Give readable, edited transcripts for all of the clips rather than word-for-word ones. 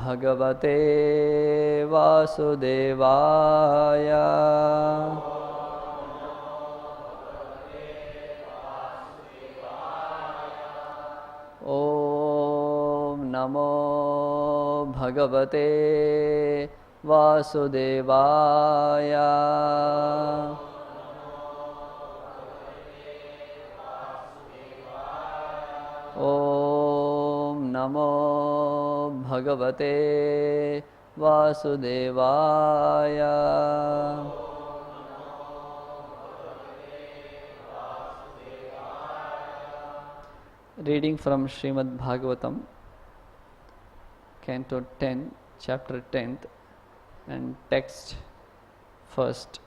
भगवते वासुदेवाय। ॐ नमो भगवते वासुदेवाय। ॐ नमो भगवते वासुदेवाय। Reading from Srimad Bhagavatam, Canto 10, Chapter 10th, and text first.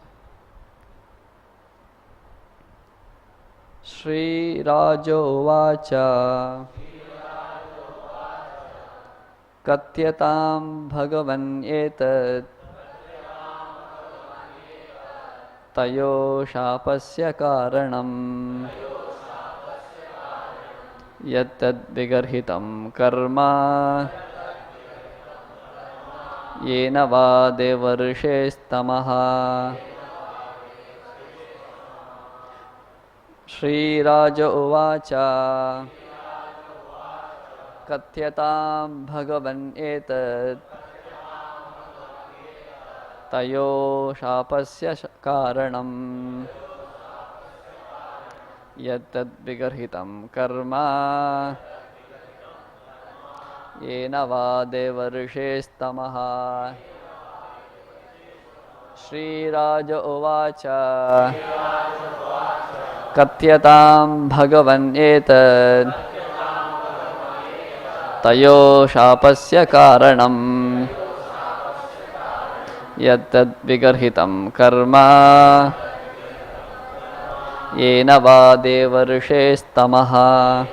Shri Rajo Vacha Katyatam Bhagavan Etat Tayo Shapasya Karanam Yattad Vigarhitam Karma Yena Va Devarshes-tamaha. Shri Raja Uvacha Katyatam Bhagavan Etat Tayo Shapasya Karanam Yattad Vigarhitam Karma Yena Va Devarshes-tamaha. Shri Raja Uvacha Katyatam Bhagavan Etat Tayo Shapasya Karanam Yattad Vigarhitam Karma Yena Va Devarshes-tamaha.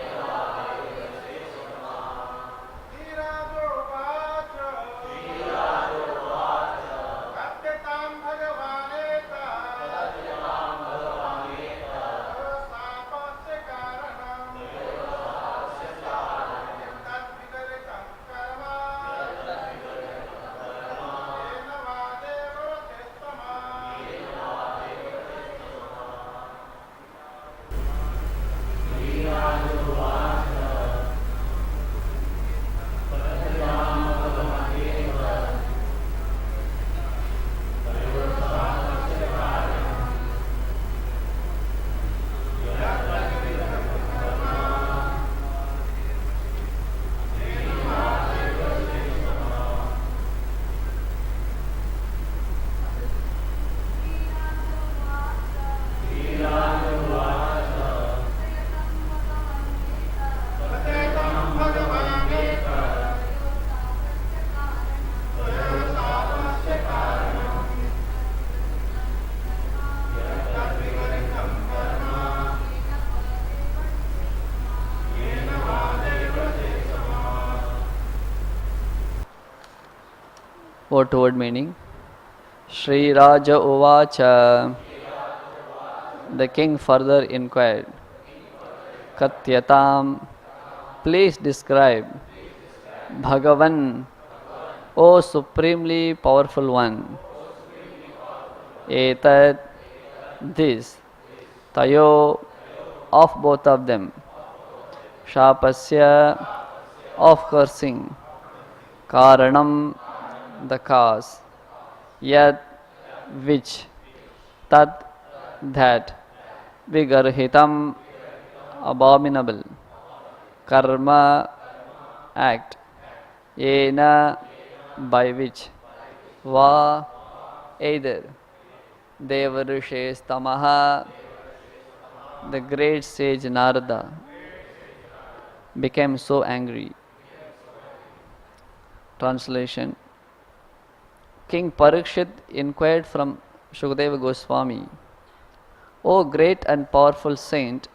Word to word meaning. Shri Raja Uvacha. The king further inquired. Katyatam. Please describe. Bhagavan. O supremely powerful one. Etat. This. Tayo. Of both of them. Shapasya. Of cursing. Karanam. The cause. Yat. Which. Tat. That. Vigarhitam. Abominable. Karma. Act. Yena. By which. Va. Either. Devarshes-tamaha. The great sage Narada became so angry. Translation. King Parikshit inquired from Shukadeva Goswami, O great and powerful saint,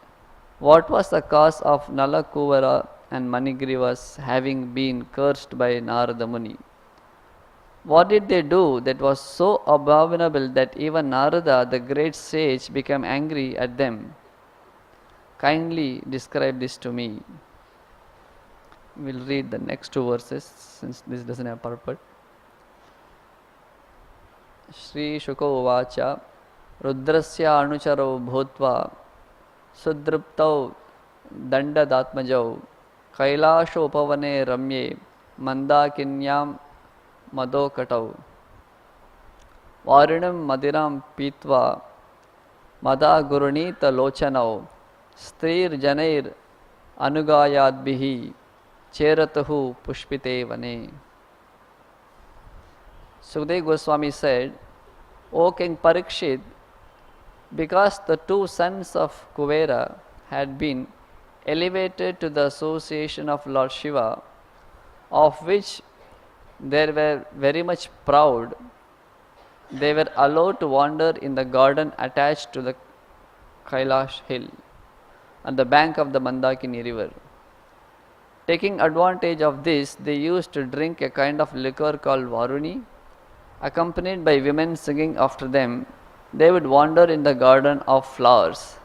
what was the cause of Nalakuvara and Manigrivas having been cursed by Narada Muni? What did they do that was so abominable that even Narada, the great sage, became angry at them? Kindly describe this to me. We'll read the next two verses since this doesn't have purport. Shri Shuka Uvacha Rudrasya Anucharo Bhutva Sudruptau Dandadatmajau Kailasho Upavane Ramye Mandakinyam Madokatau Varinam Madiram Pitva Mada Gurunita Lochanau Strir Janair Anugayadbihi Cheratahu Pushpite Vane. Sukadeva Goswami said, O King Parikshit, because the two sons of Kuvera had been elevated to the association of Lord Shiva, of which they were very much proud, they were allowed to wander in the garden attached to the Kailash hill on the bank of the Mandakini river. Taking advantage of this, they used to drink a kind of liquor called Varuni. Accompanied by women singing after them, they would wander in the garden of flowers,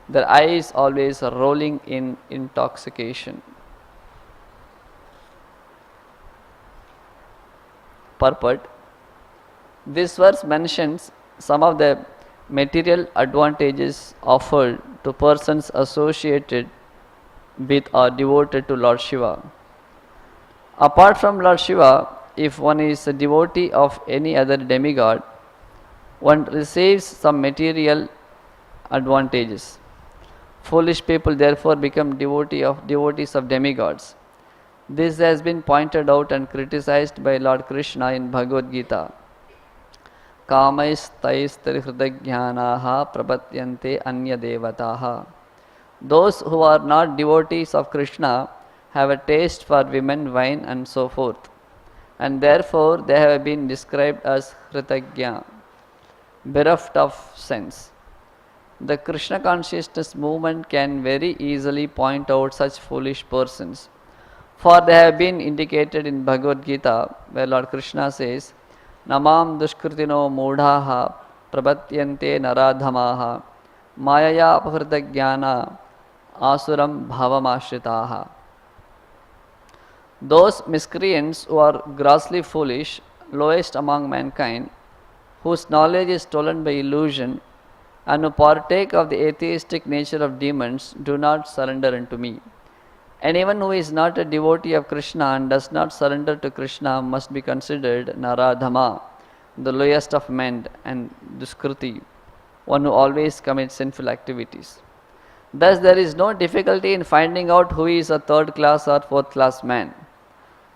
their eyes always rolling in intoxication. Purport. This verse mentions some of the material advantages offered to persons associated with or devoted to Lord Shiva. Apart from Lord Shiva, if one is a devotee of any other demigod, one receives some material advantages. Foolish people therefore become devotees of demigods. This has been pointed out and criticized by Lord Krishna in Bhagavad Gita. Kamaistaistrihridajnanaha prapatyante anya devataha. Those who are not devotees of Krishna have a taste for women, wine and so forth, and therefore they have been described as hritagya, bereft of sense. The Krishna consciousness movement can very easily point out such foolish persons, for they have been indicated in Bhagavad Gita, where Lord Krishna says, Namam dushkritino mudhaha prapatyante naradhamaha mayaya apahritajnana asuram bhavamashritaha. Those miscreants who are grossly foolish, lowest among mankind, whose knowledge is stolen by illusion, and who partake of the atheistic nature of demons, do not surrender unto me. Anyone who is not a devotee of Krishna and does not surrender to Krishna must be considered Naradhama, the lowest of men, and Duskriti, one who always commits sinful activities. Thus, there is no difficulty in finding out who is a third class or fourth class man,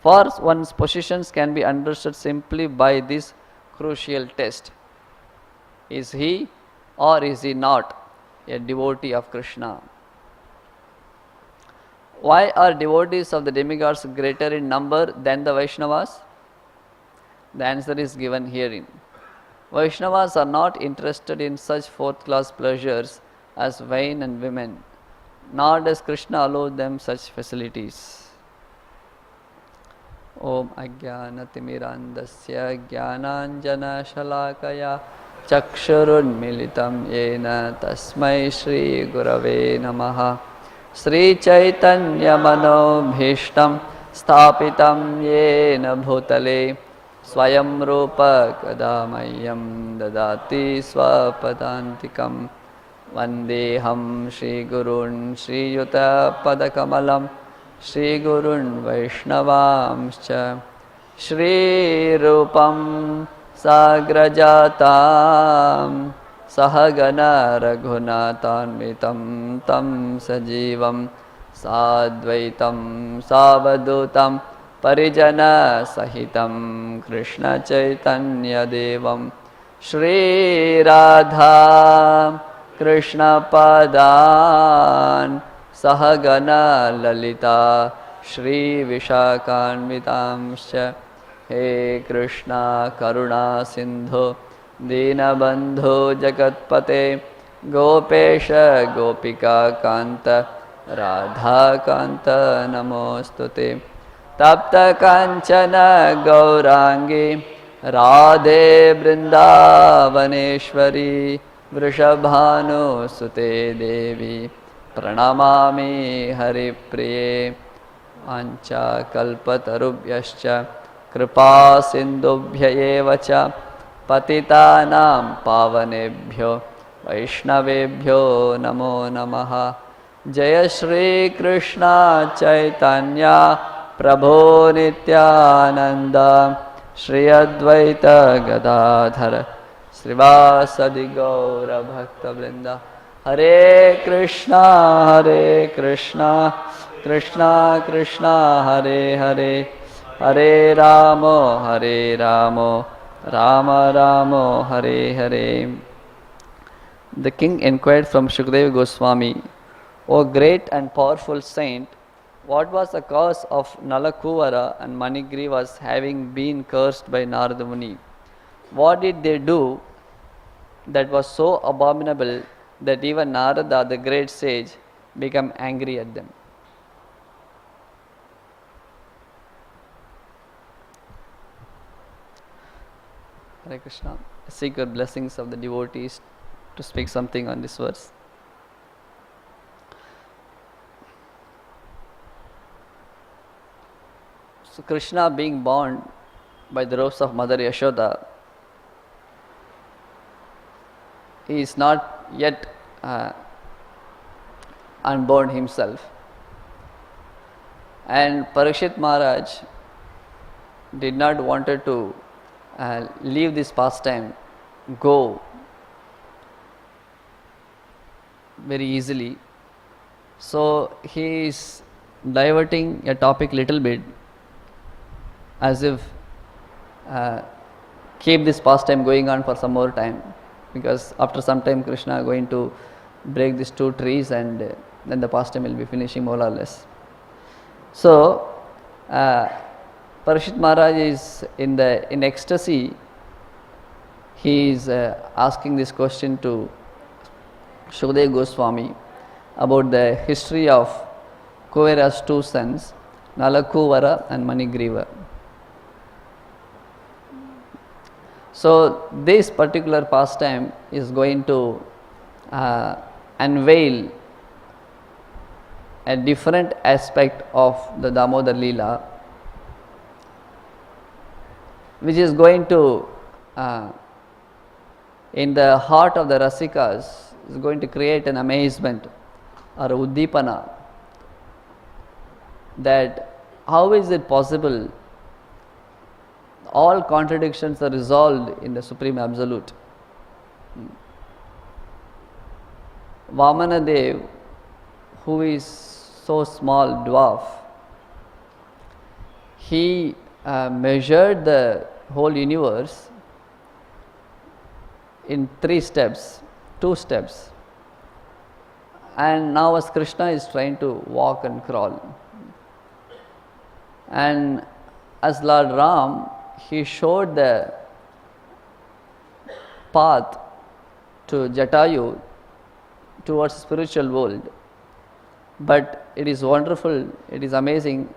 for one's positions can be understood simply by this crucial test. Is he or is he not a devotee of Krishna? Why are devotees of the demigods greater in number than the Vaishnavas? The answer is given herein. Vaishnavas are not interested in such fourth class pleasures as wine and women, nor does Krishna allow them such facilities. Om Ajnanatimirandasya Jnananjana Shalakaya Chakshurunmilitam Yena Tasmai Shri Gurave Namaha. Sri Chaitanya Manobhishtam Sthapitam Yena Bhutale Swayam Rupa Kadamayam Dadati Swapadantikam Vandeham Shri Gurun Shri Yuta Padakamalam Shri Gurun Vaishnavamscha Shri Rupam Sagrajatam Sahagana Raghunatanvitam Tam Sajivam Sadvaitam Savadutam Parijana Sahitam Krishna Chaitanya Devam Shri Radha Krishna Padan Sahagana Lalita Shri Vishakanvitamscha He Krishna Karuna Sindhu Dinabandhu Jagatpate Gopesha Gopika Kanta Radha Kanta Namostute Tapta Kanchana Gaurangi Radhe Vrindavaneshwari Vrishabhanu Sute Devi Pranamami Haripriye वाञ्छा कल्पतरुभ्यश्च कृपा सिन्धुभ्य एव च पतितानां पावनेभ्यो वैष्णवेभ्यो नमो नमः। जय श्री कृष्ण चैतन्य प्रभो नित्यानंद श्री अद्वैत गदाधर श्रीवासदि गौर भक्तवृंद। हरे कृष्णा कृष्णा कृष्णा हरे हरे, हरे Ram Ram Ram Hare Hare. The king inquired from Shukadeva Goswami, O great and powerful saint, what was the cause of Nalakuvara and Manigriva's having been cursed by Narada Muni? What did they do that was so abominable that even Narada, the great sage, became angry at them? Hare Krishna. Seek your blessings of the devotees to speak something on this verse. So Krishna being born by the robes of Mother Yashoda, he is not yet unborn himself. And Parikshit Maharaj did not wanted to leave this pastime, go very easily. So he is diverting a topic little bit, as if keep this pastime going on for some more time, because after some time Krishna going to break these two trees and then the pastime will be finishing more or less. So Parikshit Maharaj is in ecstasy. He is asking this question to Shukadeva Goswami about the history of Kuvera's two sons, Nalakuvara and Manigriva. So this particular pastime is going to unveil a different aspect of the Damodar Leela, which is going to in the heart of the Rasikas is going to create an amazement or uddipana, that how is it possible all contradictions are resolved in the Supreme Absolute. Vamanadev, who is so small dwarf, he measured the whole universe in 3 steps, 2 steps, and now as Krishna is trying to walk and crawl, and as Lord Ram, he showed the path to Jatayu towards spiritual world. But it is wonderful, it is amazing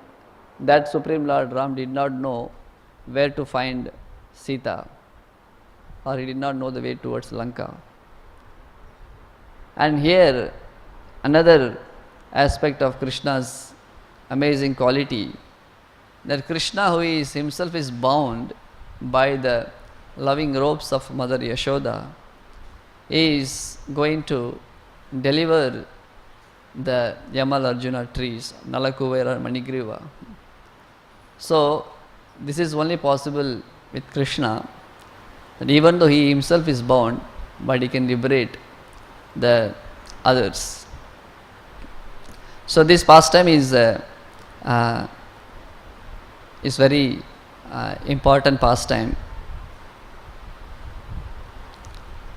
that Supreme Lord Ram did not know where to find Sita, or he did not know the way towards Lanka. And here another aspect of Krishna's amazing quality, that Krishna, who is himself is bound by the loving robes of Mother Yashoda, is going to deliver the Yamal Arjuna trees, Nalakuvara and Manigriva. So this is only possible with Krishna, that even though he himself is bound, but he can liberate the others. So this pastime is very important pastime,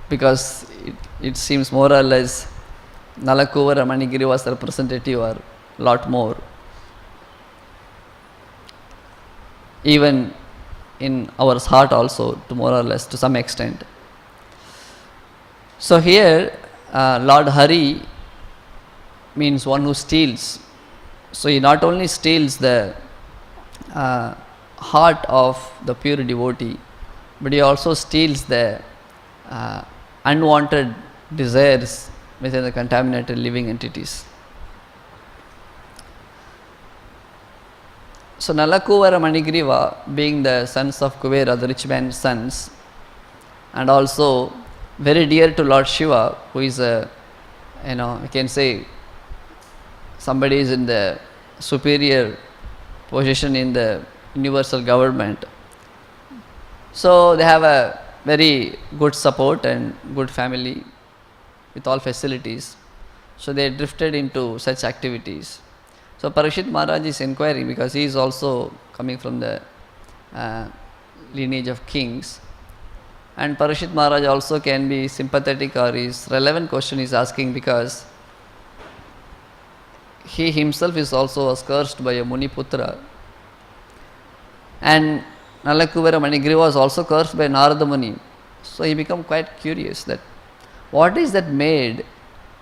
because it seems more or less Nalakuvara and Manigriva's representative are lot more. Even in our heart also, to more or less, to some extent. So here Lord Hari means one who steals. So he not only steals the heart of the pure devotee, but he also steals the unwanted desires within the contaminated living entities. So Nalakuvara Manigriva, being the sons of Kuvera, the rich man's sons, and also very dear to Lord Shiva, who is a, we can say somebody is in the superior position in the universal government. So they have a very good support and good family with all facilities. So they drifted into such activities. So Parikshit Maharaj is inquiring because he is also coming from the lineage of kings. And Parikshit Maharaj also can be sympathetic, or his relevant question is asking because he himself is also was cursed by a Muniputra. And Nalakuvara Manigriva was also cursed by Narada Muni. So he became quite curious that what is that made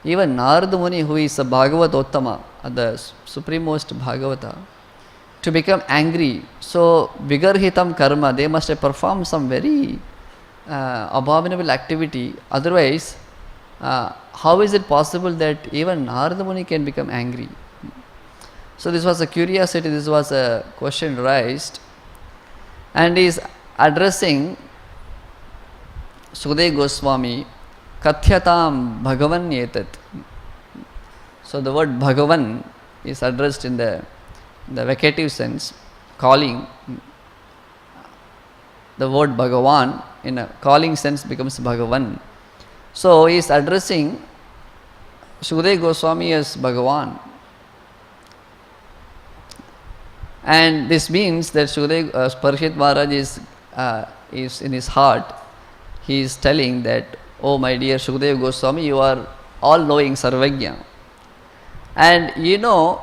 even Narada Muni, who is a Bhagavatottama, the supremost Bhagavata, to become angry. So Vigarhitam karma, they must have performed some very abominable activity. Otherwise, how is it possible that even Narada Muni can become angry? So this was a curiosity, this was a question raised, and he is addressing Sukadeva Goswami, Kathyatam Bhagavan Yetat. So the word Bhagavan is addressed in the vacative sense, calling. The word Bhagavan in a calling sense becomes Bhagavan. So he is addressing Sukadeva Goswami as Bhagavan. And this means that Parikshit Maharaj is in his heart, he is telling that, oh my dear Sukadeva Goswami, you are all-knowing Sarvagya. And even though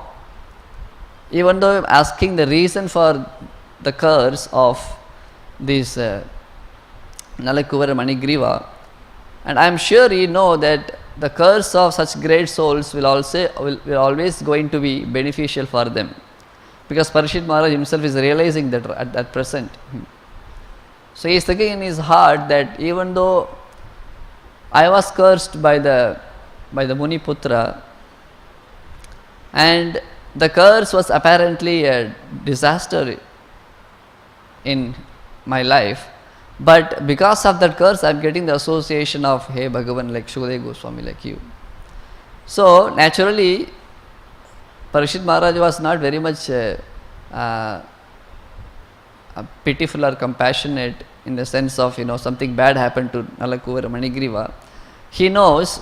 I am asking the reason for the curse of this Nalakuvara Manigriva, and I am sure you know that the curse of such great souls will always going to be beneficial for them. Because Parikshit Maharaj himself is realizing that at present. So he is thinking in his heart that even though I was cursed by the Muniputra, and the curse was apparently a disaster in my life, but because of that curse I am getting the association of Hey Bhagavan, like Sukadeva Goswami, like you. So naturally Parikshit Maharaj was not very much pitiful or compassionate in the sense of something bad happened to Nalakuvara Manigriva. He knows,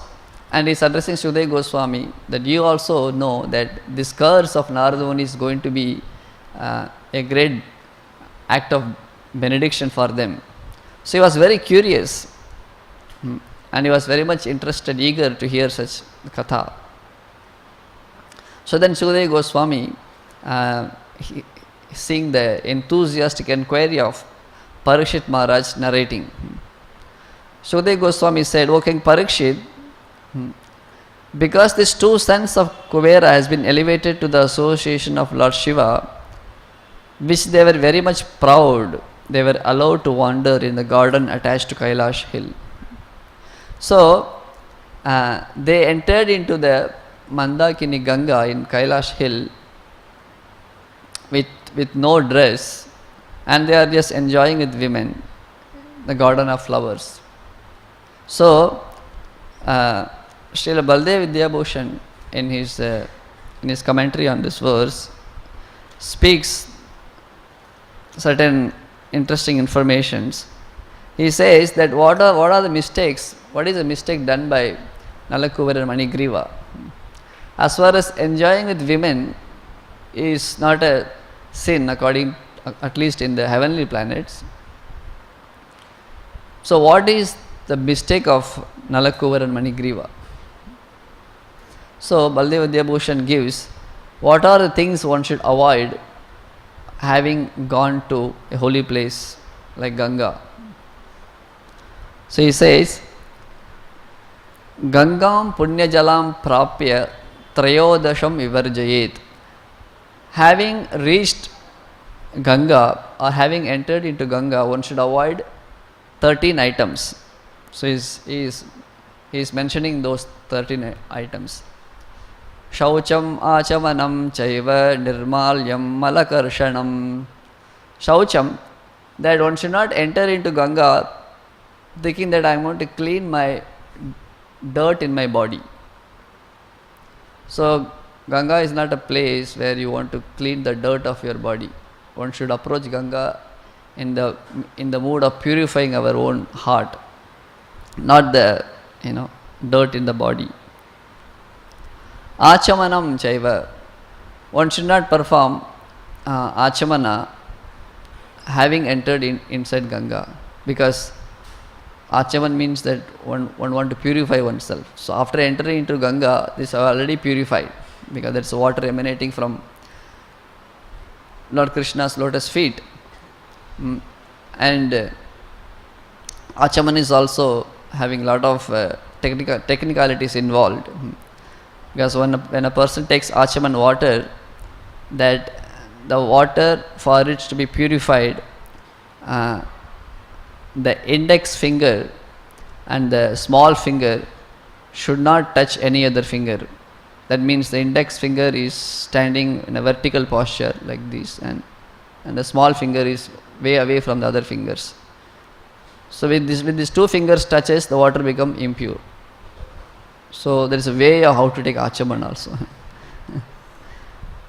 and he is addressing Sukadeva Goswami, that you also know that this curse of Narada Muni is going to be a great act of benediction for them. So he was very curious, and he was very much interested, eager to hear such katha. So then Sukadeva Goswami, seeing the enthusiastic inquiry of Parikshit Maharaj narrating, Sukadeva Goswami said, O King Parikshit, because these two sons of Kuvera has been elevated to the association of Lord Shiva, which they were very much proud, they were allowed to wander in the garden attached to Kailash hill. So they entered into the Mandakini Ganga in Kailash hill with no dress, and they are just enjoying with women the garden of flowers. So Srila Baldev Vidyabhushan in his commentary on this verse speaks certain interesting informations. He says that what are the mistakes, what is the mistake done by Nalakuvara Manigriva? As far as enjoying with women is not a sin, according at least in the heavenly planets. So what is the mistake of Nalakuvara Manigriva? So Baldev Vidyabhushan gives what are the things one should avoid having gone to a holy place like Ganga. So he says, Gangam Punya Jalam Prapya Trayodasham Vivarjayet. Having reached Ganga or having entered into Ganga, one should avoid 13 items. So he is mentioning those 13 items. Shaucham achamanam chaiva nirmalyam malakarshanam. Shaucham, that one should not enter into Ganga thinking that I am going to clean my dirt in my body. So Ganga is not a place where you want to clean the dirt of your body. One should approach Ganga in the mood of purifying our own heart, not the dirt in the body. Achamanam chaiva. One should not perform achamana having entered inside Ganga, because achaman means that one want to purify oneself. So after entering into Ganga, this is already purified, because that's water emanating from Lord Krishna's lotus feet. And achaman is also having a lot of technicalities involved, because when a person takes achaman water, that the water, for it to be purified, the index finger and the small finger should not touch any other finger. That means the index finger is standing in a vertical posture like this, and the small finger is way away from the other fingers. So with these two fingers touches, the water become impure. So there is a way of how to take achaman also.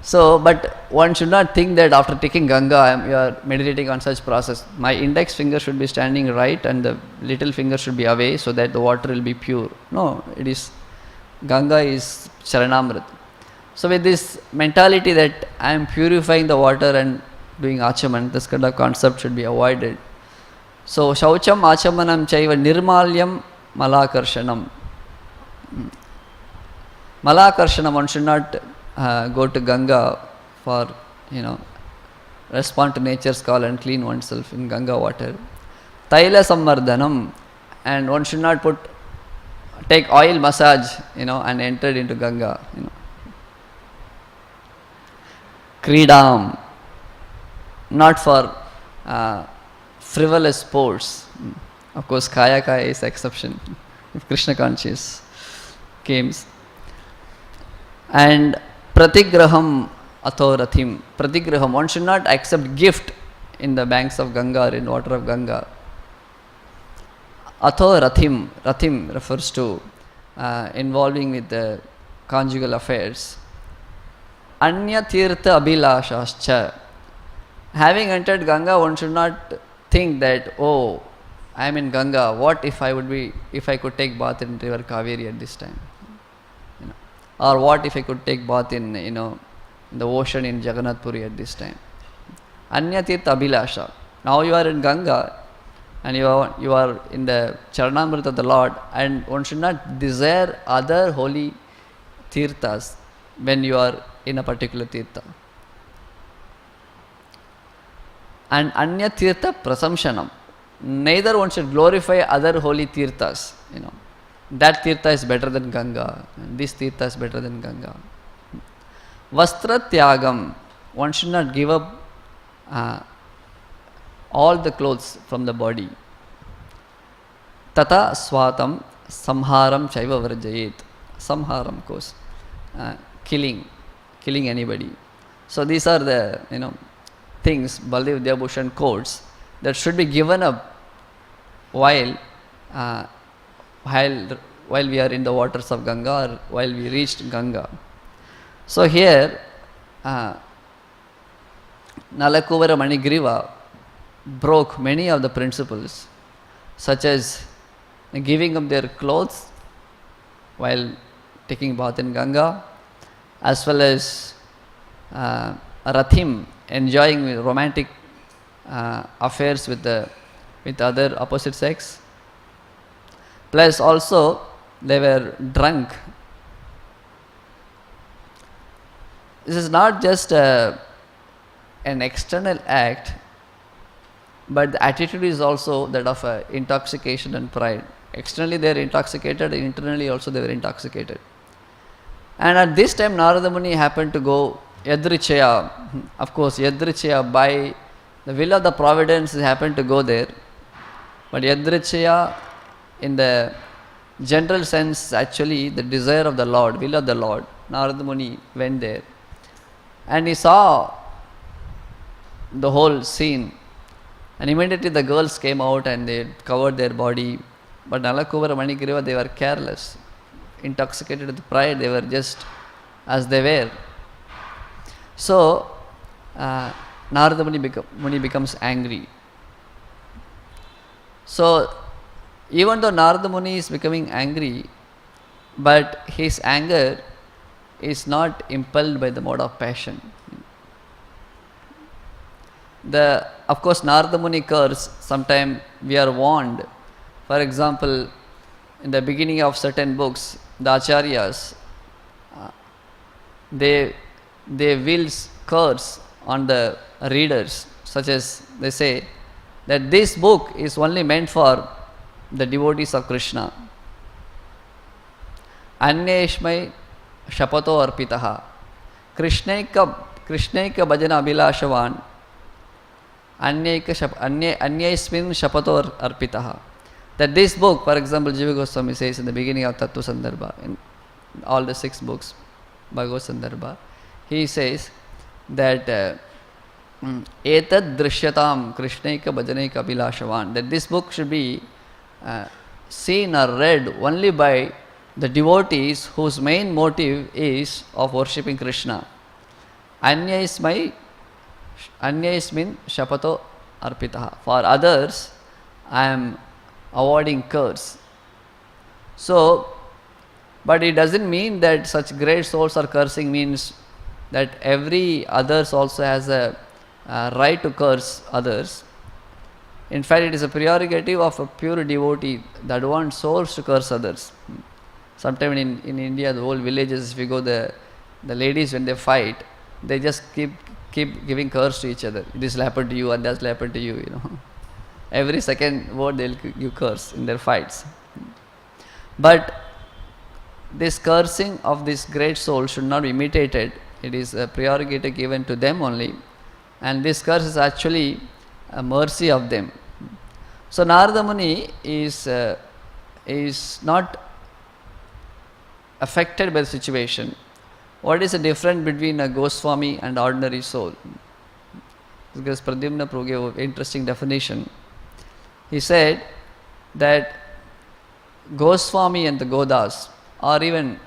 So, but one should not think that after taking Ganga, you are meditating on such process. My index finger should be standing right and the little finger should be away, so that the water will be pure. No, it is, Ganga is Charanamrit. So with this mentality that I am purifying the water and doing achaman, this kind of concept should be avoided. So Shaucham achamanam chaiva nirmalyam malakarshanam. Malakarshanam, one should not go to Ganga for respond to nature's call and clean oneself in Ganga water. Taila sammardhanam, and one should not take oil massage and enter into Ganga. Kridam, not for frivolous sports. Of course, Kaya is exception if Krishna conscious games. And Pratigraham athorathim. Pratigraham, one should not accept gift in the banks of Ganga or in water of Ganga. Athorathim, rathim refers to involving with the conjugal affairs. Anya tirtha abhilashascha. Having entered Ganga, one should not think that, oh, I am in Ganga, what if I could take bath in river Kaveri at this time? Or what if I could take bath in the ocean in Jagannath Puri at this time? Anya tirtha abhilasha. Now you are in Ganga and you are in the Charanamrita of the Lord, and one should not desire other holy tirthas when you are in a particular tirtha. And anya tirtha prasamshanam. Neither one should glorify other holy tirthas. That tirtha is better than Ganga, and this tirtha is better than Ganga. Vastra tyagam, one should not give up all the clothes from the body. Tata swatam samharam chaiva varjayet. Samharam, of course, killing anybody. So these are the things Baldev Vidyabhushan quotes that should be given up while we are in the waters of Ganga, or while we reached Ganga. So here Nalakuvara Manigriva broke many of the principles, such as giving up their clothes while taking bath in Ganga, as well as rathim, enjoying romantic affairs with other opposite sex. Plus also they were drunk. This is not just an external act, but the attitude is also that of intoxication and pride. Externally they are intoxicated, and internally also they were intoxicated. And at this time Narada Muni happened to go Yadrichaya. Of course, Yadrichaya, by the will of the providence, he happened to go there. But Yadrichaya, in the general sense, actually the desire of the Lord, will of the Lord. Narada Muni went there and he saw the whole scene, and immediately the girls came out and they covered their body. But Nalakuvara, Manigriva, they were careless, intoxicated with pride, they were just as they were. So Narada Muni becomes angry. So even though Narada Muni is becoming angry, but his anger is not impelled by the mode of passion. Of course, Narada Muni curse, sometimes we are warned. For example, in the beginning of certain books, the Acharyas, they will curse on the readers, such as they say that this book is only meant for the devotees of Krishna. Anyeshmai shapato arpitaha Krishnaika bhajana abhilashavan Anyaismin shapato arpitaha. That this book, for example, Jiva Goswami says in the beginning of Tattva Sandarbha, in all the 6 books, Bhagavad Sandarbha, he says that Etad Drishyatam Krishnaika Bhajanaika Abhilashavan, that this book should be seen or read only by the devotees whose main motive is of worshipping Krishna. Anyaismin shapato arpitaha. For others, I am avoiding curse. So, but it doesn't mean that such great souls are cursing means that every others also has a right to curse others. In fact, it is a prerogative of a pure devotee, the advanced souls, to curse others. Sometimes in India, the whole villages, if you go, the ladies, when they fight, they just keep giving curse to each other. This will happen to you and that will happen to you, you know. Every second word they will give curse in their fights. But this cursing of this great soul should not be imitated. It is a prerogative given to them only. And this curse is actually a mercy of them. So Narada Muni is not affected by the situation. What is the difference between a Goswami and ordinary soul? Because Pradyumna Prabhu gave an interesting definition. He said that Goswami and the Godas, or even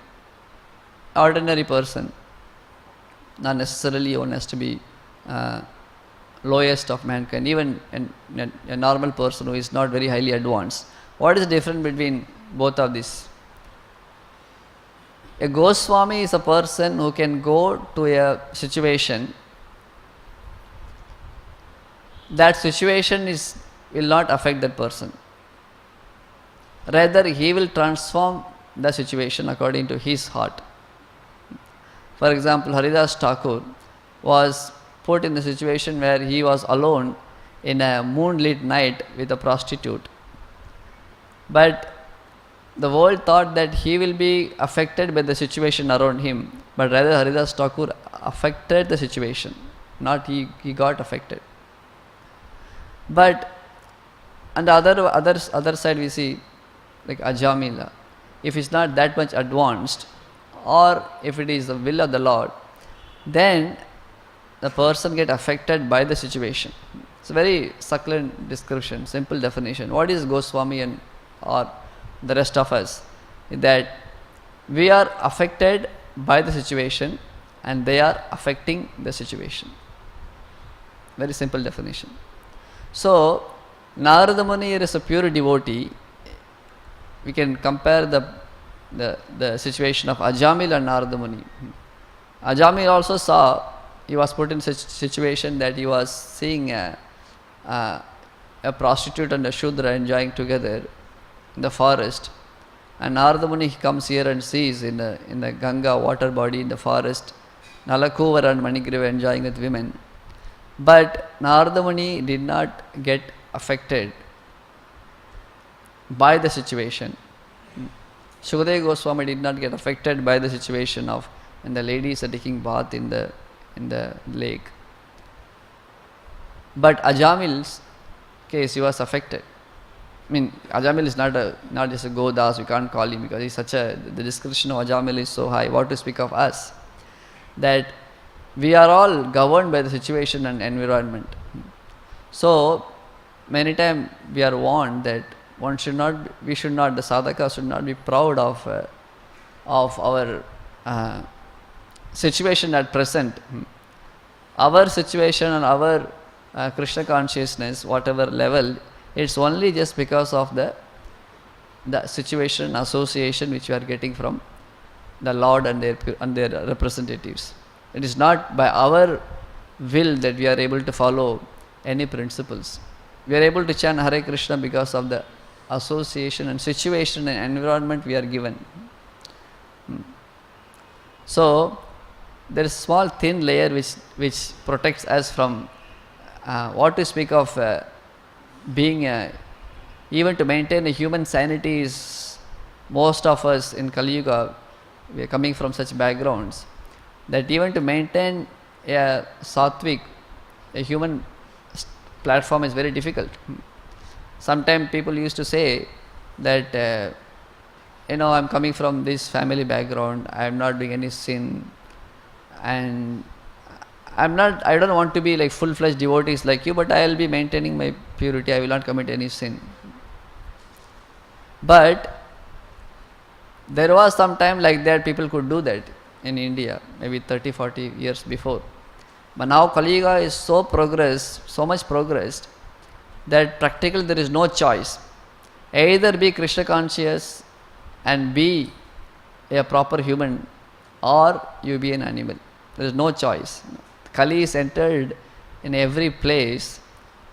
ordinary person, not necessarily one has to be lowest of mankind, even a normal person who is not very highly advanced. What is the difference between both of these? A Goswami is a person who can go to a situation, that situation will not affect that person. Rather, he will transform the situation according to his heart. For example, Haridas Thakur was put in the situation where he was alone in a moonlit night with a prostitute. But the world thought that he will be affected by the situation around him, but rather Haridas Thakur affected the situation, not he got affected. But on the other side we see like Ajamila. If it's not that much advanced, or if it is the will of the Lord, then the person get affected by the situation. It's a very succulent description, simple definition. What is Goswami and or the rest of us? That we are affected by the situation and they are affecting the situation. Very simple definition. So Narada Muni is a pure devotee. We can compare the situation of Ajamil and Narada Muni. Ajamil also saw, he was put in such situation that he was seeing a prostitute and a Shudra enjoying together in the forest. And Narada Muni comes here and sees in the Ganga water body in the forest, Nalakuvara and Manigriva enjoying with women. But Narada Muni did not get affected by the situation. Shukadeva Goswami did not get affected by the situation of when the ladies are taking bath in the lake. But Ajamil's case, he was affected. I mean, Ajamil is not just a Godas, we can't call him because he's such a, the discretion of Ajamil is so high. What to speak of us? That we are all governed by the situation and environment. So, many times we are warned that we should not, the sadhaka should not be proud of our situation at present. Our situation and our Krishna consciousness, whatever level, it's only just because of the situation, association which we are getting from the Lord and their representatives. It is not by our will that we are able to follow any principles. We are able to chant Hare Krishna because of the association and situation and environment we are given. So there is a small thin layer which protects us from what to speak of being even to maintain a human sanity is, most of us in Kali Yuga, we are coming from such backgrounds that even to maintain a sattvic, a human platform is very difficult. Sometimes people used to say that I'm coming from this family background, I am not doing any sin, and I don't want to be like full-fledged devotees like you, but I will be maintaining my purity, I will not commit any sin. But there was some time like that, people could do that in India, maybe 30-40 years before. But now Kali Yuga is so much progressed, that practically there is no choice. Either be Krishna conscious and be a proper human, or you be an animal. There is no choice. Kali is entered in every place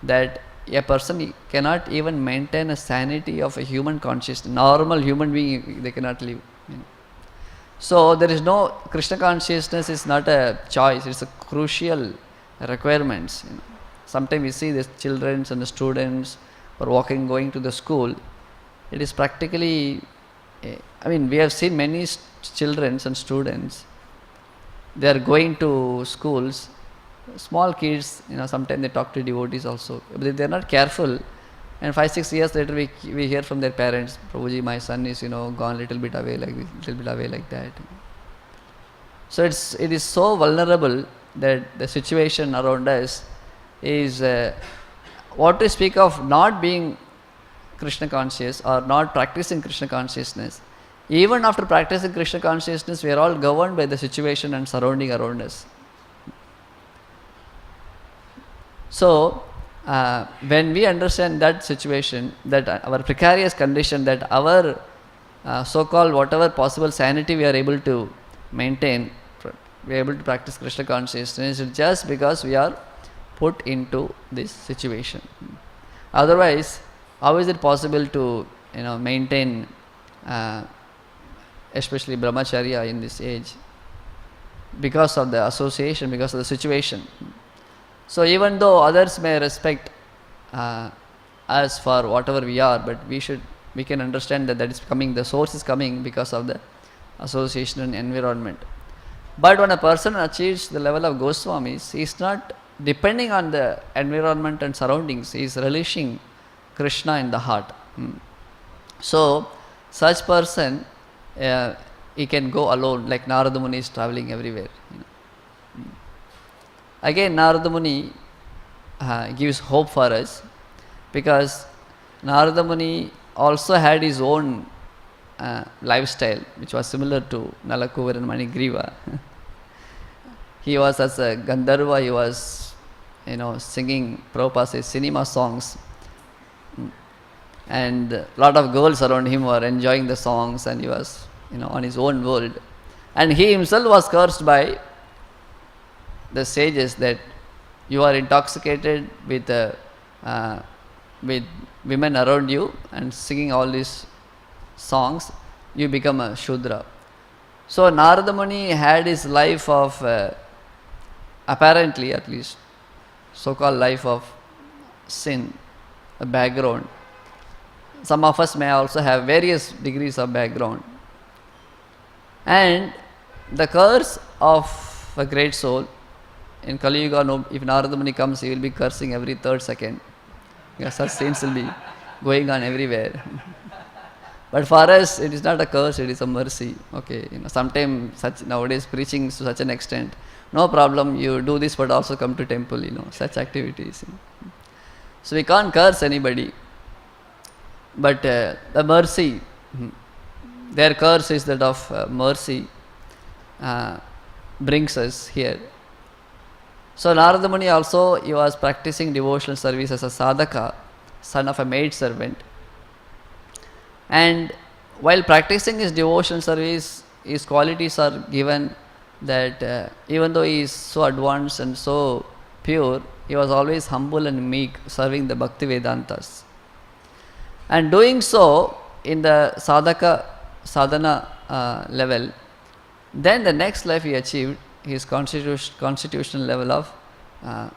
that a person cannot even maintain a sanity of a human consciousness. Normal human being, they cannot live. So there is no, Krishna consciousness is not a choice, it's a crucial requirement. Sometimes we see the children and the students or going to the school. It is practically, we have seen many children and students, they are going to schools, small kids, sometimes they talk to devotees also. But they are not careful, and 5-6 years later we hear from their parents, Prabhuji, my son is gone little bit away like this, little bit away like that. So it is so vulnerable that the situation around us is what to speak of not being Krishna conscious or not practicing Krishna consciousness. Even after practicing Krishna consciousness, we are all governed by the situation and surrounding around us. So, when we understand that situation, that our precarious condition, that our so-called whatever possible sanity we are able to maintain, we are able to practice Krishna consciousness, it's just because we are put into this situation. Otherwise, how is it possible to maintain especially brahmacharya in this age? Because of the association, because of the situation. So even though others may respect us for whatever we are, but we can understand that is coming, the source is coming because of the association and environment. But when a person achieves the level of Goswamis, he is not depending on the environment and surroundings, he is relishing Krishna in the heart. So such person, he can go alone, like Narada Muni is traveling everywhere. Again, Narada Muni gives hope for us, because Narada Muni also had his own lifestyle, which was similar to Nalakuvar and Manigriva. He was as a Gandharva, he was singing Prabhupada's cinema songs, and a lot of girls around him were enjoying the songs, and he was on his own world. And he himself was cursed by the sages that you are intoxicated with women around you and singing all these songs, you become a Shudra. So Narada Muni had his life of apparently, at least, so-called life of sin, a background. Some of us may also have various degrees of background. And the curse of a great soul, in Kali Yuga, if Narada Muni comes, he will be cursing every third second. Because such saints will be going on everywhere. But for us, it is not a curse, it is a mercy. Okay, sometimes such nowadays preaching to such an extent, no problem, you do this, but also come to temple, such activities. So we can't curse anybody, but the mercy, their curse is that of mercy, brings us here. So Narada Muni also, he was practicing devotional service as a sadhaka, son of a maid servant. And while practicing his devotional service, his qualities are given that even though he is so advanced and so pure, he was always humble and meek, serving the Bhakti Vedantas. And doing so in the sadhana level, then the next life he achieved his constitutional level of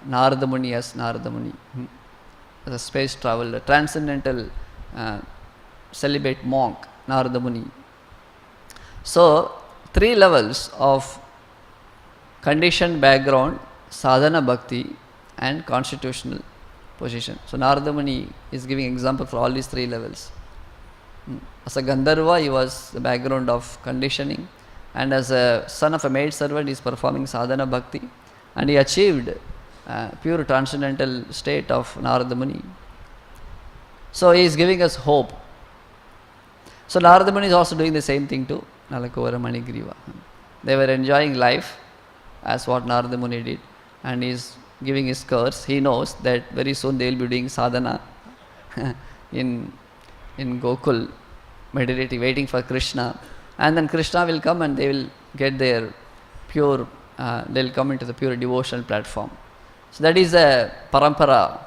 Narada Muni as Narada Muni, as a space traveler, transcendental celibate monk, Narada Muni. So, 3 levels of conditioned background, sadhana bhakti and constitutional position. So, Narada Muni is giving example for all these 3 levels. As a Gandharva, he was the background of conditioning, and as a son of a maid servant, he is performing sadhana bhakti, and he achieved pure transcendental state of Narada Muni. So, he is giving us hope. So, Narada Muni is also doing the same thing to Nalakuvara Manigriva. They were enjoying life as what Narada Muni did, and he is giving his curse. He knows that very soon they will be doing sadhana in Gokul, meditating, waiting for Krishna, and then Krishna will come and they will get their pure, they will come into the pure devotional platform. So that is a parampara.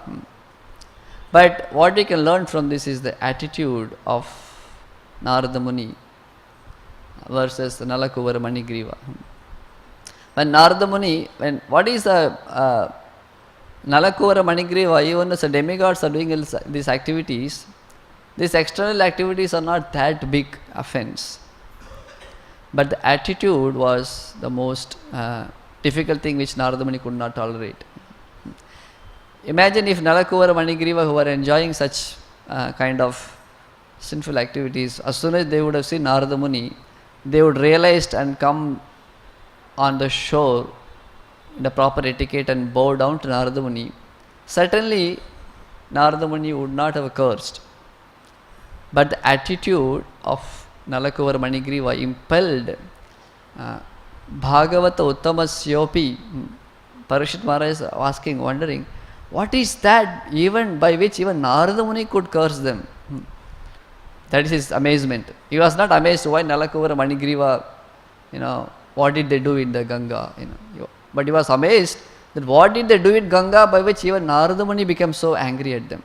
But what we can learn from this is the attitude of Narada Muni versus Nalakuvara Manigriva. When Narada Muni, what is the Nalakuvara Manigriva, even as the demigods are doing these activities, these external activities are not that big offense. But the attitude was the most difficult thing which Narada Muni could not tolerate. Imagine if Nalakuvara Manigriva, who were enjoying such kind of sinful activities, as soon as they would have seen Narada Muni, they would realize and come on the shore in the proper etiquette and bow down to Narada Muni. Certainly, Narada Muni would not have cursed. But the attitude of Nalakuvara Manigriva impelled Bhagavata Uttamasyopi. Parikshit Maharaj is asking, wondering, what is that even by which even Narada Muni could curse them? That is his amazement. He was not amazed why Nalakuvara Manigriva, what did they do in the Ganga, But he was amazed that what did they do in Ganga by which even Narada Muni became so angry at them.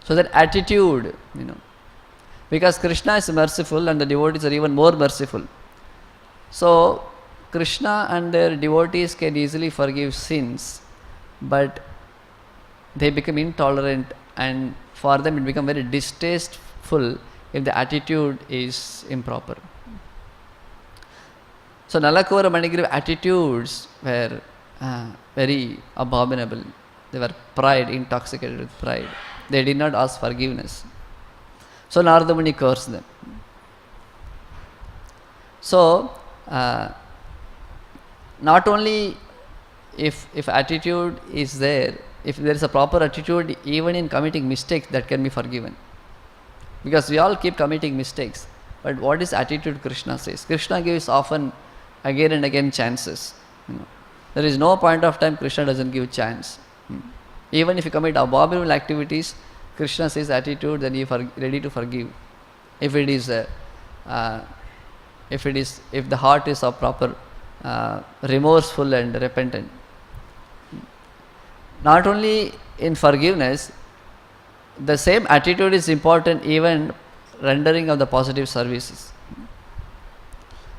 So that attitude, because Krishna is merciful and the devotees are even more merciful. So Krishna and their devotees can easily forgive sins, but they become intolerant, and for them it becomes very distasteful if the attitude is improper. So Nalakuvara Manigriva attitudes were very abominable. They were pride, intoxicated with pride. They did not ask forgiveness. So Narada Muni cursed them. So not only if attitude is there, if there is a proper attitude, even in committing mistakes, that can be forgiven. Because we all keep committing mistakes. But what is attitude, Krishna says? Krishna gives often again and again chances. There is no point of time Krishna doesn't give chance. Even if you commit abominable activities, Krishna says attitude, then you are ready to forgive. If the heart is of proper remorseful and repentant. Not only in forgiveness, the same attitude is important even rendering of the positive services.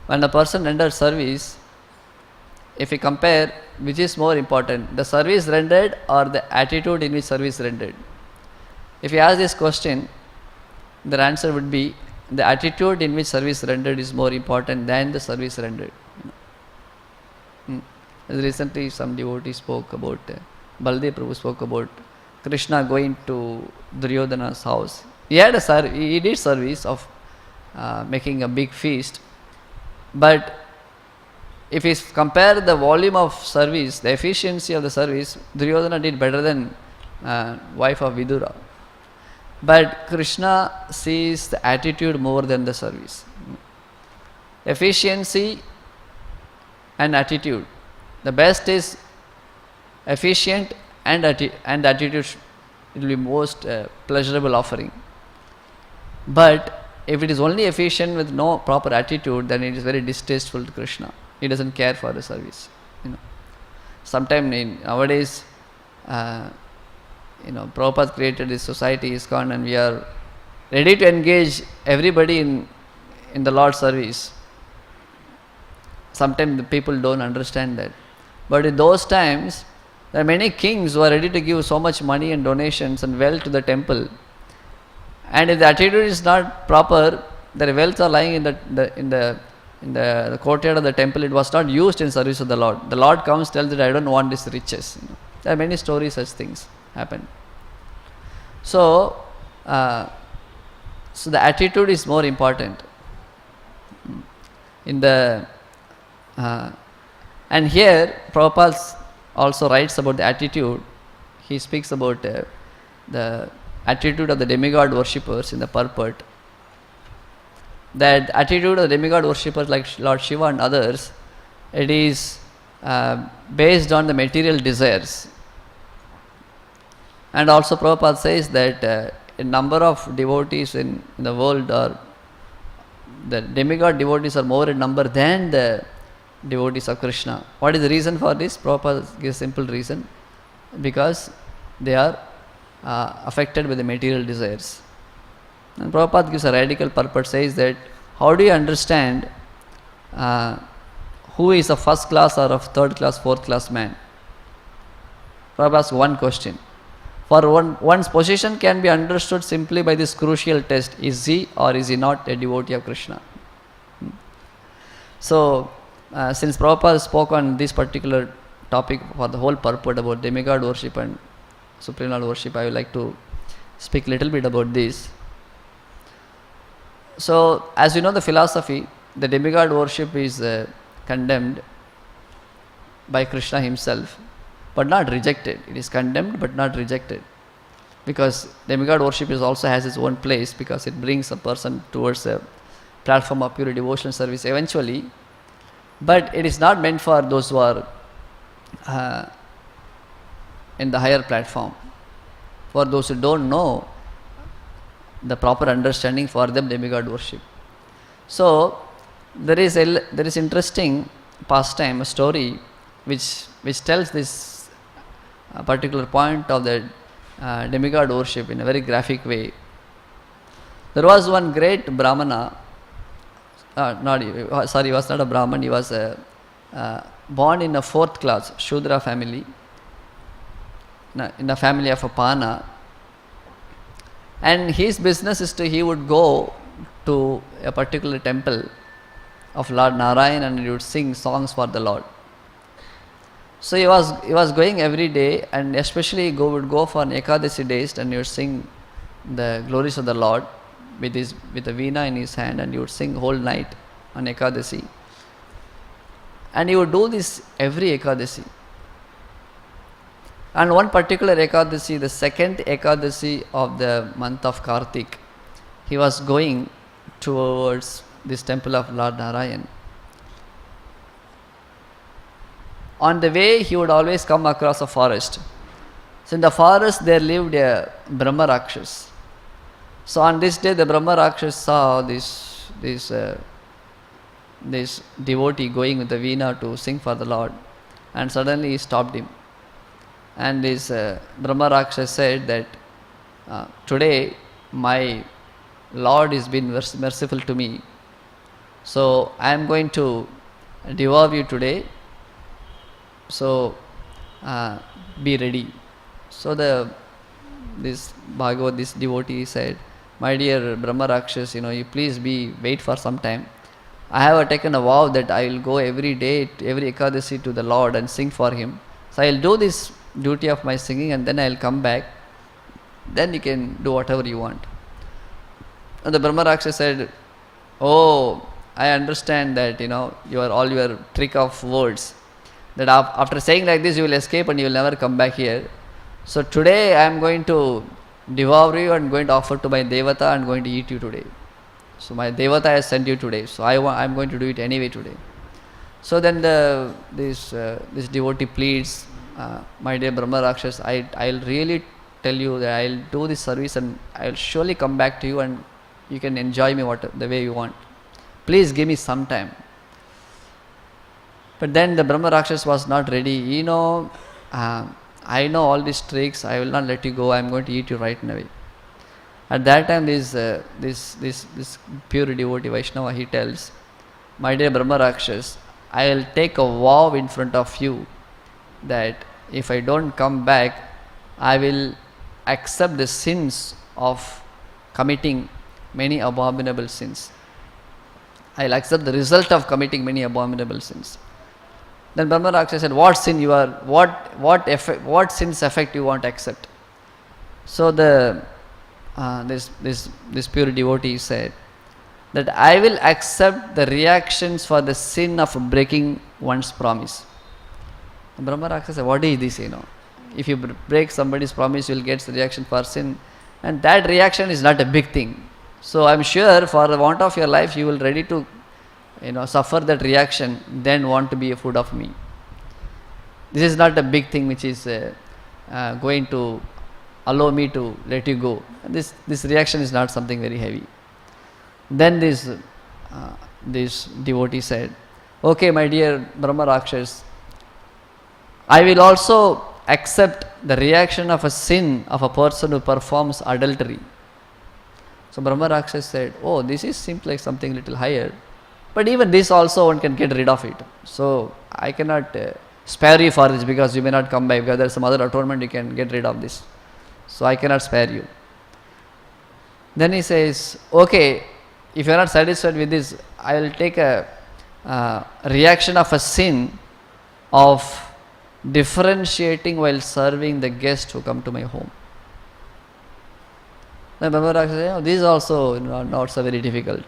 When a person renders service, if we compare which is more important, the service rendered or the attitude in which service rendered. If you ask this question, the answer would be the attitude in which service rendered is more important than the service rendered. Recently some devotee spoke about, Baldev Prabhu spoke about Krishna going to Duryodhana's house. He did service of making a big feast, but if we compare the volume of service, the efficiency of the service, Duryodhana did better than wife of Vidura. But Krishna sees the attitude more than the service. Efficiency and attitude. The best is efficient and attitude. It will be most pleasurable offering. But if it is only efficient with no proper attitude, then it is very distasteful to Krishna. He doesn't care for the service. Sometimes nowadays, Prabhupada created this society, ISKCON, and we are ready to engage everybody in the Lord's service. Sometimes the people don't understand that. But in those times, there are many kings who are ready to give so much money and donations and wealth to the temple. And if the attitude is not proper, their wealth are lying in the courtyard of the temple. It was not used in service of the Lord. The Lord comes, tells that I don't want these riches. There are many stories, such things happen. So the attitude is more important. And here Prabhupada also writes about the attitude. He speaks about the attitude of the demigod worshippers in the purport. That attitude of the demigod worshippers like Lord Shiva and others, it is based on the material desires. And also Prabhupada says that a number of devotees in the world are, the demigod devotees are more in number than the devotees of Krishna. What is the reason for this? Prabhupada gives a simple reason. Because they are affected with the material desires. And Prabhupada gives a radical purport, says that how do you understand who is a first class or a third class, fourth class man? Prabhupada asks one question. For one's position can be understood simply by this crucial test. Is he or is he not a devotee of Krishna? So, since Prabhupada spoke on this particular topic for the whole purport about demigod worship and Supreme Lord worship, I would like to speak a little bit about this. So, as you know the philosophy, the demigod worship is condemned by Krishna himself, but not rejected. It is condemned but not rejected. Because demigod worship also has its own place, because it brings a person towards a platform of pure devotional service eventually. But it is not meant for those who are in the higher platform. For those who don't know the proper understanding, for them demigod worship. So there is interesting pastime, a story which tells this particular point of the demigod worship in a very graphic way. There was one great Brahmana. He was not a Brahman. He was born in a fourth class Shudra family, in a family of a Pana. And his business is he would go to a particular temple of Lord Narayan and he would sing songs for the Lord. So he was going every day, and especially would go for an Ekadasi days, and he would sing the glories of the Lord with a veena in his hand, and he would sing whole night on Ekadasi. And he would do this every Ekadasi. And one particular Ekadasi, the second Ekadasi of the month of Kartik, he was going towards this temple of Lord Narayan. On the way, he would always come across a forest. So in the forest there lived a Brahma Rakshas. So on this day, the Brahma Rakshas saw this devotee going with the veena to sing for the Lord, and suddenly he stopped him. And this Brahma Rakshas said that today my Lord has been merciful to me, so I am going to devour you today. So be ready. So this devotee said, my dear Brahma Rakshas, you please wait for some time. I have taken a vow that I will go every day, every Ekadasi to the Lord and sing for him. So I will do this duty of my singing, and then I will come back. then you can do whatever you want. And the Brahma Rakshasa said, oh, I understand that, all your trick of words, that after saying like this you will escape and you will never come back here. So today I am going to devour you and going to offer to my Devata and going to eat you today. So my Devata has sent you today, so I am going to do it anyway today. So then this devotee pleads, my dear Brahma Rakshas, I'll really tell you that I'll do this service and I'll surely come back to you and you can enjoy me the way you want. Please give me some time. But then the Brahma Rakshas was not ready. I know all these tricks. I will not let you go. I am going to eat you right away. At that time, this pure devotee Vaishnava, he tells, my dear Brahma Rakshas, I will take a vow in front of you that if I don't come back, I will accept the sins of committing many abominable sins. I will accept the result of committing many abominable sins. Then Brahma Rakshasa said, what sin you are, what sins effect you want to accept? So this pure devotee said that I will accept the reactions for the sin of breaking one's promise. And Brahma Rakshasa said, what is this? If you break somebody's promise, you will get the reaction for sin, and that reaction is not a big thing. So I am sure for the want of your life, you will ready to suffer that reaction, then want to be a food of me. This is not a big thing which is going to allow me to let you go. This reaction is not something very heavy. Then this devotee said, okay, my dear Brahma Rakshas, I will also accept the reaction of a sin of a person who performs adultery. So Brahma Rakshas said, oh, this seems like something little higher. But even this also one can get rid of it. So I cannot spare you for this because you may not come back, because there is some other atonement you can get rid of this. So I cannot spare you. Then he says, okay, if you are not satisfied with this, I will take a reaction of a sin of differentiating while serving the guests who come to my home. Then Brahma Rakshasa said, this is also not so very difficult.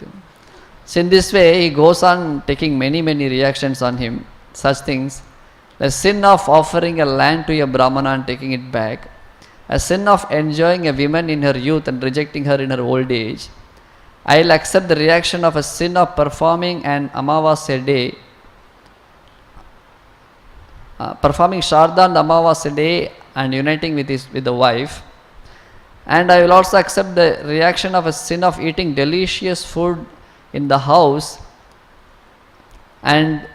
So in this way, he goes on taking many reactions on him, such things. The sin of offering a land to a Brahmana and taking it back, a sin of enjoying a woman in her youth and rejecting her in her old age. I will accept the reaction of a sin of performing an Amavasya day, performing Shraddha on the Amavasya day and uniting with the wife. And I will also accept the reaction of a sin of eating delicious food in the house and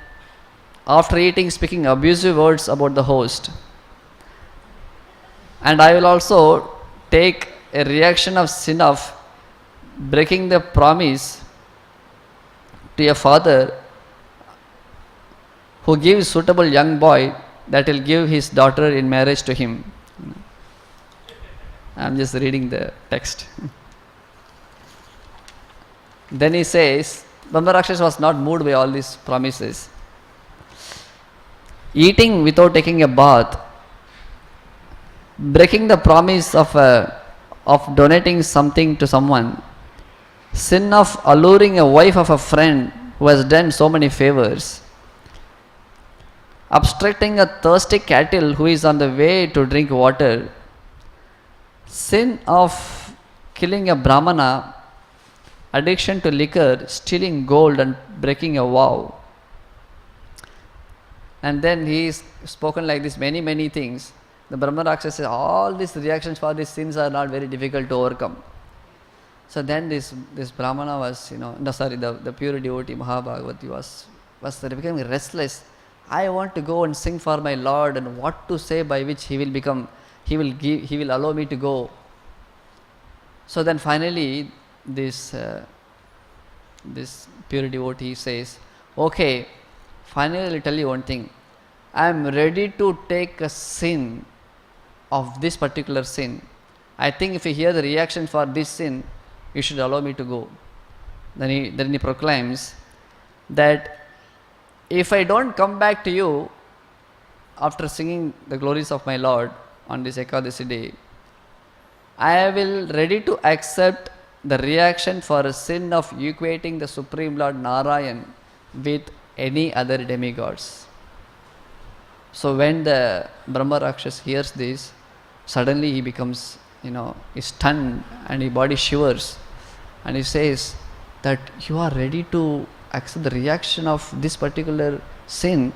after eating speaking abusive words about the host. And I will also take a reaction of sin of breaking the promise to a father who gives suitable young boy that will give his daughter in marriage to him. I am just reading the text. Then he says, Brahma Rakshasa was not moved by all these promises. Eating without taking a bath, breaking the promise of donating something to someone, sin of alluring a wife of a friend who has done so many favors, obstructing a thirsty cattle who is on the way to drink water, sin of killing a Brahmana, addiction to liquor, stealing gold and breaking a vow. And then he is spoken like this many things. The Brahma Rakshasa says all these reactions for these sins are not very difficult to overcome. So then this Brahmana was, the pure devotee Mahabhagavati was becoming restless. I want to go and sing for my Lord, and what to say by which he will allow me to go. So then finally this pure devotee says, okay, finally I will tell you one thing. I am ready to take a sin of this particular sin. I think if you hear the reaction for this sin, you should allow me to go. Then he proclaims that if I don't come back to you after singing the glories of my Lord on this Ekadasi day, I will ready to accept the reaction for a sin of equating the Supreme Lord Narayan with any other demigods. So when the Brahma Rakshas hears this, suddenly he becomes, he's stunned and his body shivers, and he says that you are ready to accept the reaction of this particular sin.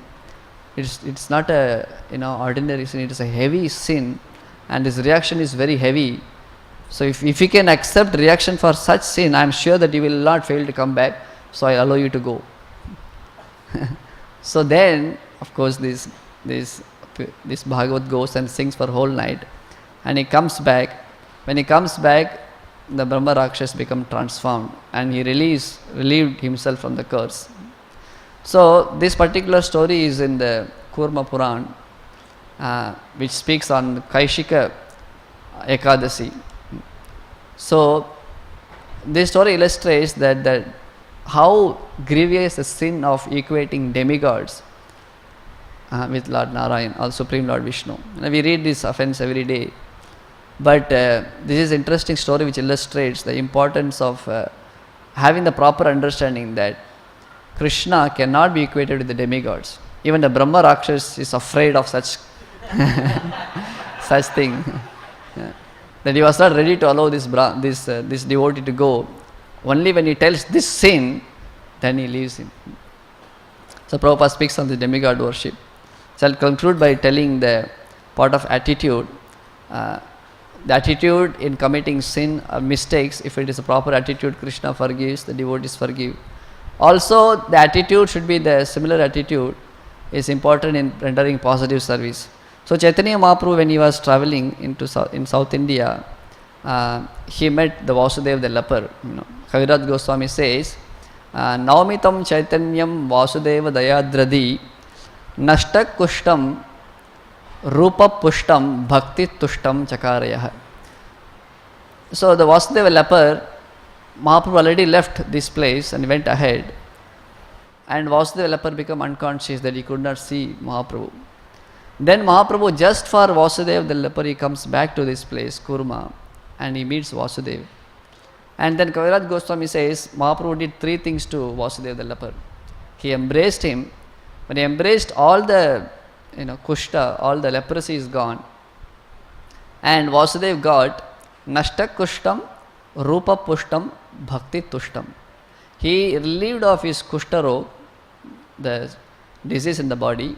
It's not a ordinary sin, it is a heavy sin, and this reaction is very heavy. So if you can accept reaction for such sin, I am sure that you will not fail to come back, so I allow you to go. So then, of course, this Bhagavat goes and sings for whole night, and he comes back. When he comes back, the Brahma Rakshas become transformed, and he relieved himself from the curse. So this particular story is in the Kurma Puran, which speaks on Kaishika Ekadasi. So this story illustrates that how grievous the sin of equating demigods with Lord Narayan or Supreme Lord Vishnu. We read this offense every day, but this is an interesting story which illustrates the importance of having the proper understanding that Krishna cannot be equated with the demigods. Even the Brahma Rakshas is afraid of such such thing. That he was not ready to allow this devotee to go. Only when he tells this sin, then he leaves him. So Prabhupada speaks on the demigod worship. So I'll conclude by telling the part of attitude. The attitude in committing sin or mistakes, if it is a proper attitude, Krishna forgives, the devotees forgive. Also, the attitude should be the similar attitude is important in rendering positive service. So Chaitanya Mahaprabhu, when he was traveling in South India, he met the Vasudeva the leper. Kaviraj Goswami says, Naumitam Chaitanyam Vasudeva Dayadradi Nashtak Kushtam Rupa Pushtam Bhakti Tushtam Chakarayah. So the Vasudeva leper, Mahaprabhu already left this place and went ahead, and Vasudeva leper became unconscious that he could not see Mahaprabhu. Then Mahaprabhu, just for Vasudeva the leper, he comes back to this place, Kurma, and he meets Vasudeva. And then Kaviraj Goswami says, Mahaprabhu did three things to Vasudeva the leper. He embraced him. When he embraced, all the kushta, all the leprosy is gone. And Vasudeva got Nashtak Kushtam, Rupa Pushtam, Bhakti Tushtam. He relieved of his kushta rog, the disease in the body,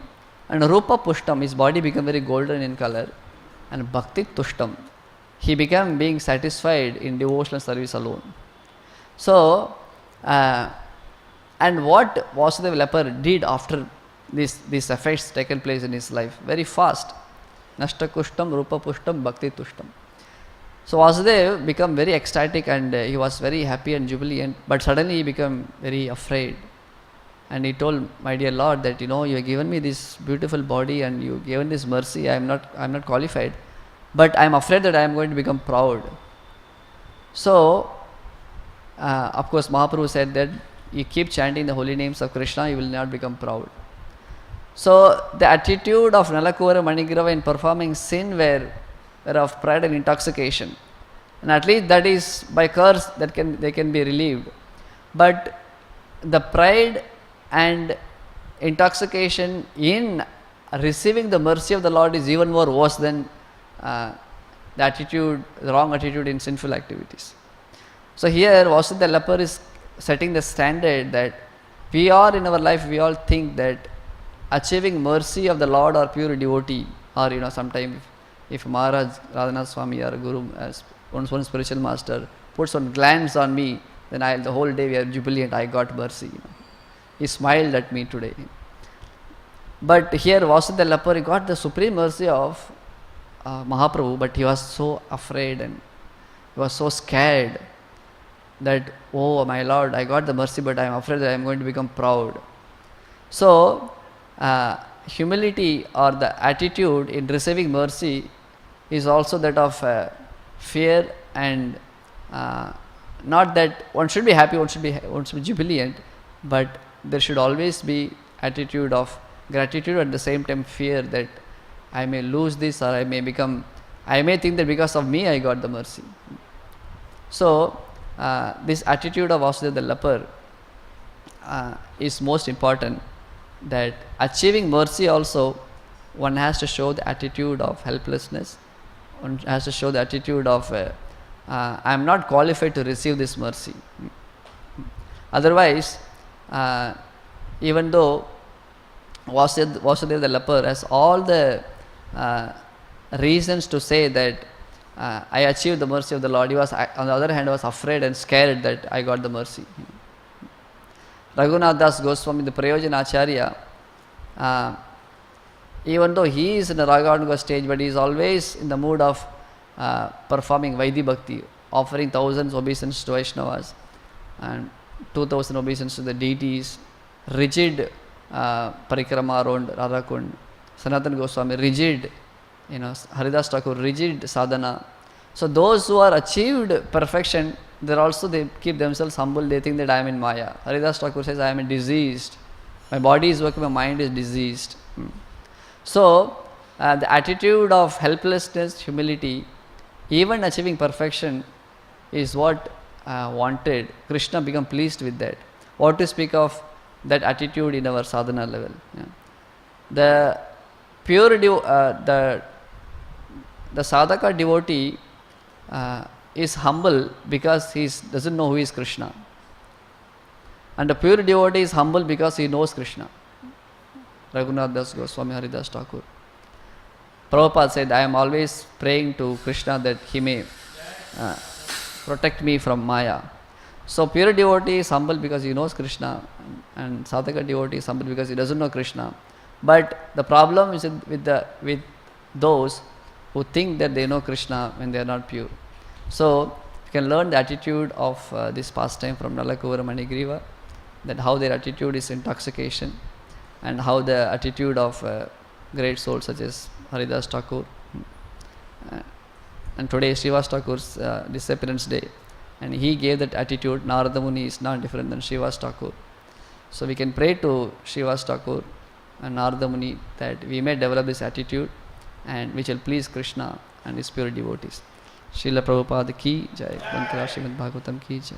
and Rupa Pushtam, his body became very golden in color, and Bhakti Tushtam, he began being satisfied in devotional service alone. So, and what Vasudeva leper did after these effects taken place in his life? Very fast. Nashta Kushtam, Rupa Pushtam, Bhakti Tushtam. So Vasudeva became very ecstatic, and he was very happy and jubilant, but suddenly he became very afraid. And he told, my dear Lord, that you have given me this beautiful body and you given this mercy. I am not qualified, but I am afraid that I am going to become proud. So, of course, Mahaprabhu said that you keep chanting the holy names of Krishna, you will not become proud. So the attitude of Nalakuvara Manigrava in performing sin were of pride and intoxication, and at least that is by curse that they can be relieved. But the pride and intoxication in receiving the mercy of the Lord is even more worse than the wrong attitude in sinful activities. So here Vasudeva the leper is setting the standard that we are in our life, we all think that achieving mercy of the Lord or pure devotee, or sometimes if Maharaj Radhanath Swami or Guru, one spiritual master puts one glance on me, then the whole day we are jubilant, I got mercy. He smiled at me today. But here Vasudeva the leper, he got the supreme mercy of Mahaprabhu, but he was so afraid and he was so scared that, oh my Lord, I got the mercy, but I am afraid that I am going to become proud. So humility or the attitude in receiving mercy is also that of fear, and not that one should be happy, one should be jubilant, but there should always be attitude of gratitude, at the same time fear that I may lose this or I may become I may think that because of me I got the mercy. So, this attitude of Vasudeva the leper is most important, that achieving mercy also, one has to show the attitude of helplessness, one has to show the attitude of I am not qualified to receive this mercy. Otherwise, even though Vasudeva the leper has all the reasons to say that I achieved the mercy of the Lord, he was, on the other hand, was afraid and scared that I got the mercy. Raghunath Das Goswami, the Prayojana Acharya, even though he is in the Raganuga stage, but he is always in the mood of performing Vaidhi Bhakti, offering thousands obeisance to Vaishnavas and 2000 obeisance to the deities, rigid parikrama around Radhakund, Sanatana Goswami, rigid, Haridas Thakur, rigid sadhana. So those who are achieved perfection, they keep themselves humble, they think that I am in Maya. Haridas Thakur says, I am diseased, my body is working, my mind is diseased. So the attitude of helplessness, humility, even achieving perfection is what wanted. Krishna become pleased with that. What to speak of that attitude in our sadhana level. The pure the sadhaka devotee is humble because he doesn't know who is Krishna, and the pure devotee is humble because he knows Krishna. Raghunath Das Goswami, Haridas Thakur. Prabhupada said, I am always praying to Krishna that he may protect me from Maya. So pure devotee is humble because he knows Krishna, and sadhaka devotee is humble because he doesn't know Krishna. But the problem is with those who think that they know Krishna when they are not pure. So you can learn the attitude of this pastime from Nalakuvara Manigriva, that how their attitude is intoxication, and how the attitude of great souls such as Haridas Thakur. And today is Srivas Thakur's disappearance day, and he gave that attitude. Narada Muni is not different than Srivas Thakur. So we can pray to Srivas Thakur and Narada Muni that we may develop this attitude, and which will please Krishna and his pure devotees. Srila Prabhupada ki jai, Bhantara Srimad Bhagavatam ki jai.